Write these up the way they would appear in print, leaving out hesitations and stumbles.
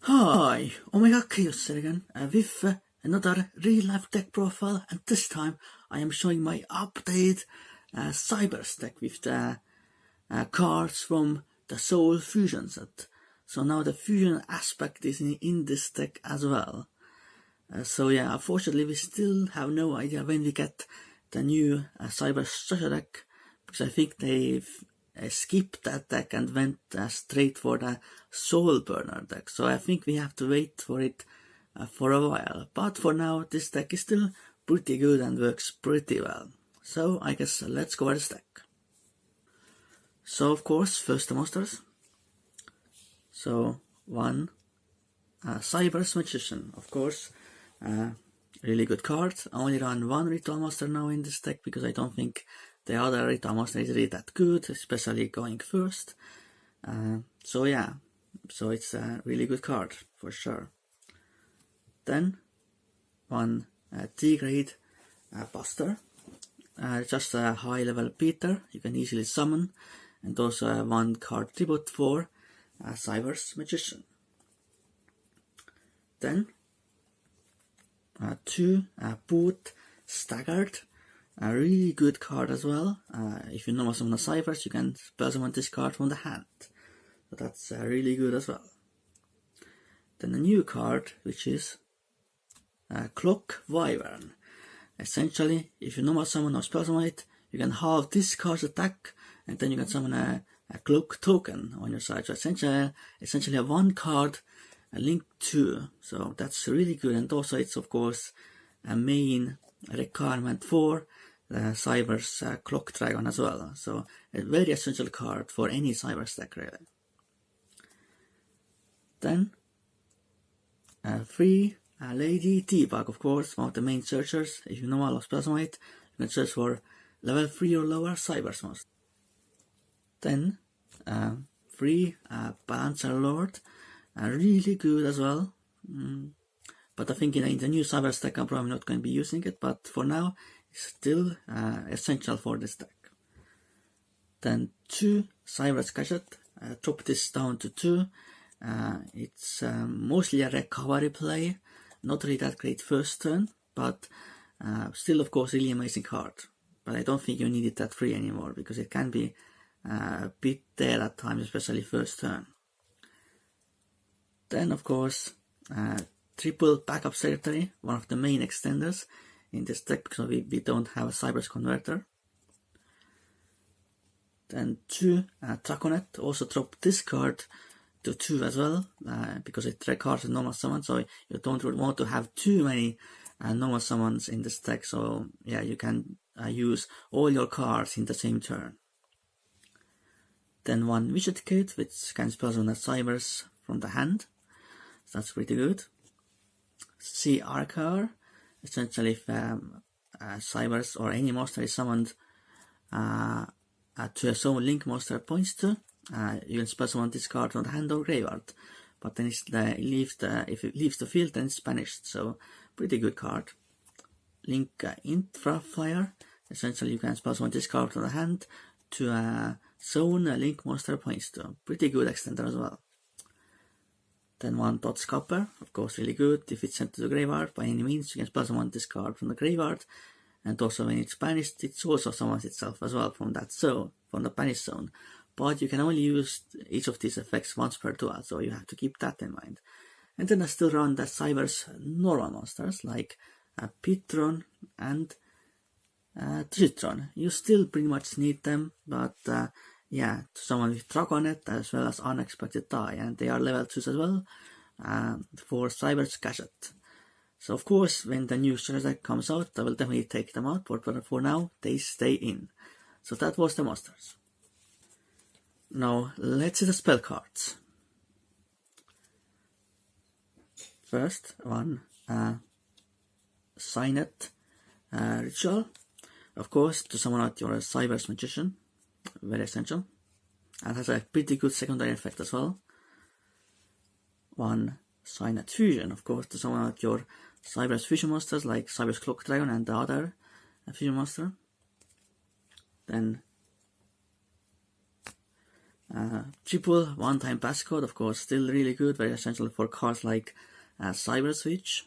Hi, Omega Khaos here again with another real-life deck profile, and this time I am showing my updated Cyberse deck with the cards from the Soul Fusion set. So now the fusion aspect is in this deck as well. So yeah, unfortunately we still have no idea when we get the new Cyberse structure deck, because I think they've skipped that deck and went straight for the Soul Burner deck. So I think we have to wait for it for a while. But for now, this deck is still pretty good and works pretty well. So I guess let's go over this deck. So of course, first the monsters. So one Cyberse Magician, of course. Really good card. I only run one Ritual Monster now in this deck because I don't think the other Ritual Monster is really that good, especially going first. So yeah, so it's a really good card for sure. Then one D-grade Buster, just a high level beater you can easily summon, and also one card tribute for Cyberse Magician. Then two Boot Staggered, a really good card as well. If you normal summon a Cyberse, you can spell summon this card from the hand, so that's really good as well. Then a new card, which is Clock Wyvern. Essentially, if you normal summon or spell summon it, you can halve this card's attack, and then you can summon a Cloak token on your side. So essentially a one card link 2, so that's really good. And also it's of course a main requirement for the Cyberse Clock Dragon as well, so a very essential card for any Cyberse deck really. Then free Lady T-Bug, of course, one of the main searchers. If you know a lot of spells on it, you can search for level 3 or lower Cyberse monster. Then free Balancer Lord, really good as well. But I think in the new Cyberse deck I'm probably not going to be using it, but for now it's still essential for this deck. Then two Cyberse Gadget, drop this down to 2. It's mostly a recovery play, not really that great first turn, but still of course really amazing card. But I don't think you need it that free anymore, because it can be a bit there at times, especially first turn. Then of course triple Backup Secretary, one of the main extenders in this deck, because we don't have a Cyberse converter. Then two Draconet, also drop this card to 2 as well, because it requires a normal summon, so you don't want to have too many normal summons in this deck. So yeah, you can use all your cards in the same turn. Then one Widget Kit, which can spell on a Cyberse from the hand, so that's pretty good. See Arcar, essentially if Cyberse or any monster is summoned to a summon link monster points to, you can spell summon this card from the hand or graveyard, but then if it leaves the field, then it's banished, so pretty good card. Link Infra Flyer, essentially you can spell summon this card from the hand to a zone link monster points to, pretty good extender as well. Then one Dot Scupper, of course really good. If it's sent to the graveyard by any means, you can spell summon this card from the graveyard, and also when it's banished, it also summons itself as well from that zone, from the banished zone. But you can only use each of these effects once per duel, so you have to keep that in mind. And then I still run the Cyberse normal monsters like Pitron and Tritron. You still pretty much need them, but yeah, to summon with Draconet as well as Unexpected Die, and they are level 2s as well for Cyberse Gadget. So of course, when the new structure deck comes out, I will definitely take them out, but for now, they stay in. So that was the monsters. Now, let's see the spell cards. First one, Signet Ritual. Of course, to summon out your Cyberse Magician, very essential, and has a pretty good secondary effect as well. One Signet Fusion, of course, to summon out your Cyberse Fusion monsters like Cyberse Clock Dragon and the other Fusion monster. Then Triple one-time passcode, of course, still really good, very essential for cards like Cyberse.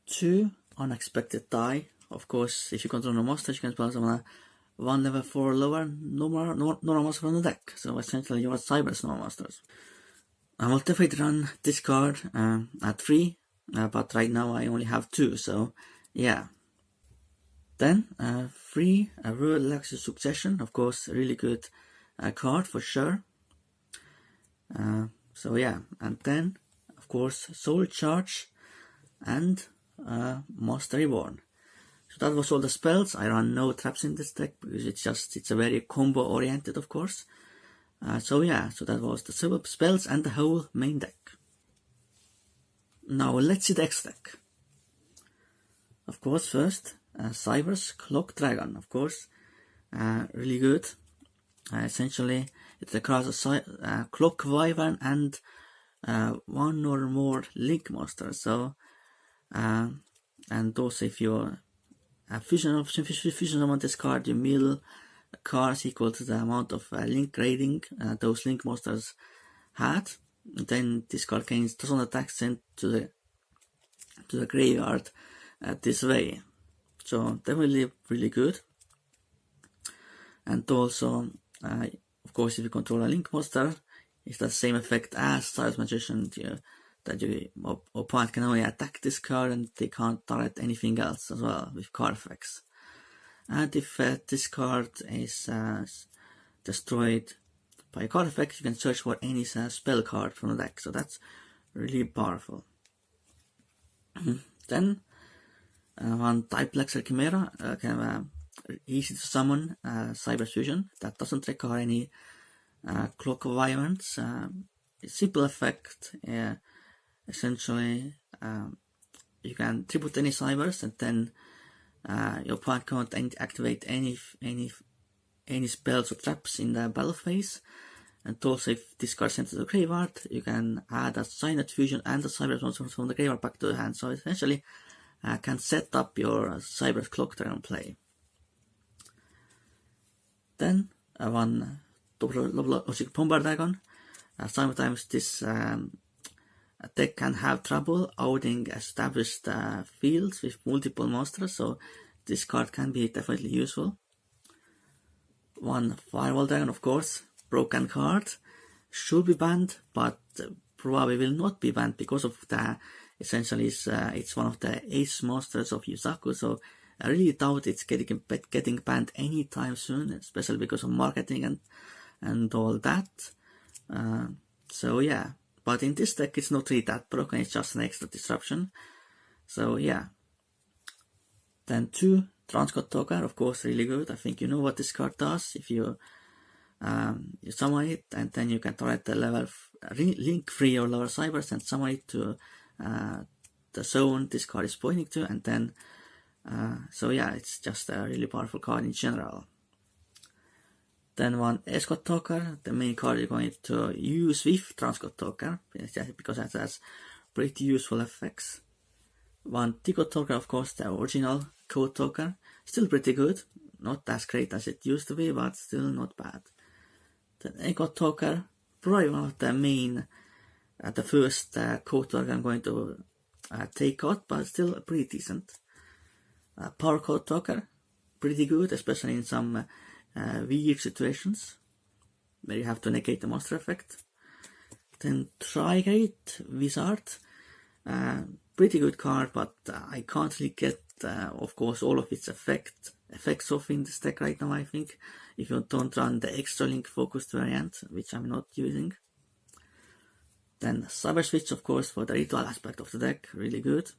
2 unexpected die. Of course, if you control no monsters, you can spell some 1 level 4 lower normal monster from the deck. So essentially, you are Cyberse normal monsters. I will definitely run this card at 3, but right now I only have 2, so yeah. Then 3 Royal Legacy Succession, of course, really good card for sure. So yeah, and then of course Soul Charge and Master Reborn. So that was all the spells. I run no traps in this deck because it's a very combo oriented, of course. So yeah, so that was the spells and the whole main deck. Now let's see the X deck. Of course, first Cyberse Clock Dragon, of course, really good. Essentially, it's a card of Clock Wyvern and 1 or more Link monsters. So, and also if you fusion on this card, you mill cards equal to the amount of Link rating those Link monsters had. Then this card gains 2,000 attacks sent to the graveyard this way. So definitely really good. And also, of course, if you control a Link monster, it's the same effect as Cyberse Magician, that your opponent can only attack this card and they can't target anything else as well with card effects. And if this card is destroyed by a card effect, you can search for any spell card from the deck. So that's really powerful. Then one Typlexer Chimera, kind of easy to summon Cyberse Fusion that doesn't require any Clock Wyverns. Simple effect. Essentially, you can tribute any Cyberse and then your opponent can't activate any spells or traps in the battle phase. And also, if this card is sent to the graveyard, you can add a Cyanide Fusion and the Cyberse monster from the graveyard back to the hand. So essentially, can set up your Cyberse Clock Dragon play. Then one Logic Bomber Dragon. Sometimes this deck can have trouble outing established fields with multiple monsters, so this card can be definitely useful. One Firewall Dragon, of course, broken card, should be banned, but probably will not be banned because of the essentially it's one of the ace monsters of Yusaku, so I really doubt it's getting banned anytime soon, especially because of marketing and all that. So yeah, but in this deck it's not really that broken, it's just an extra disruption. So yeah. Then 2 Transcode Toker, of course, really good. I think you know what this card does. If you summon it, and then you can target the level Link 3 or lower Cyberse and summon it to the zone this card is pointing to, and then so yeah, it's just a really powerful card in general. Then one Escort Talker, the main card you're going to use with Transcode Talker, because that has pretty useful effects. One Tico Talker, of course, the original Code Talker, still pretty good, not as great as it used to be, but still not bad. Then Echo Talker, probably one of the main, the first Code Talker I'm going to take out, but still pretty decent. Power Code Talker, pretty good, especially in some weird situations where you have to negate the monster effect. Then Trigate Wizard, pretty good card, but I can't really get, of course, all of its effects off in this deck right now, I think, if you don't run the extra link focused variant, which I'm not using. Then Cyber Switch, of course, for the ritual aspect of the deck, really good.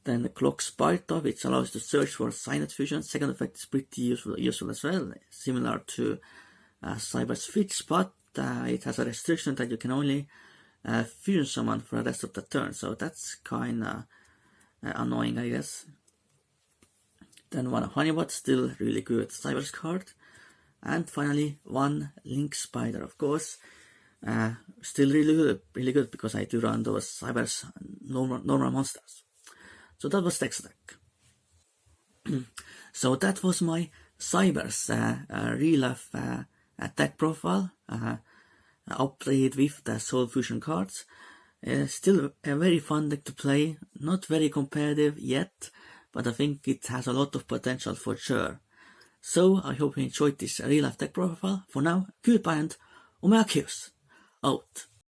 Then the Clock Sparta, which allows you to search for Cyanide Fusion. Second effect is pretty useful as well, similar to Cyber Switch, but it has a restriction that you can only fusion summon for the rest of the turn, so that's kinda annoying, I guess. Then one Honeybot, still really good Cyberse card. And finally, one Link Spider, of course. Still really good because I do run those Cyberse normal monsters. So that was Text deck. So that was my Cyberse real life deck profile updated with the Soul Fusion cards. Still a very fun deck to play, not very competitive yet, but I think it has a lot of potential for sure. So I hope you enjoyed this real life deck profile. For now, goodbye and Omega Khaos out.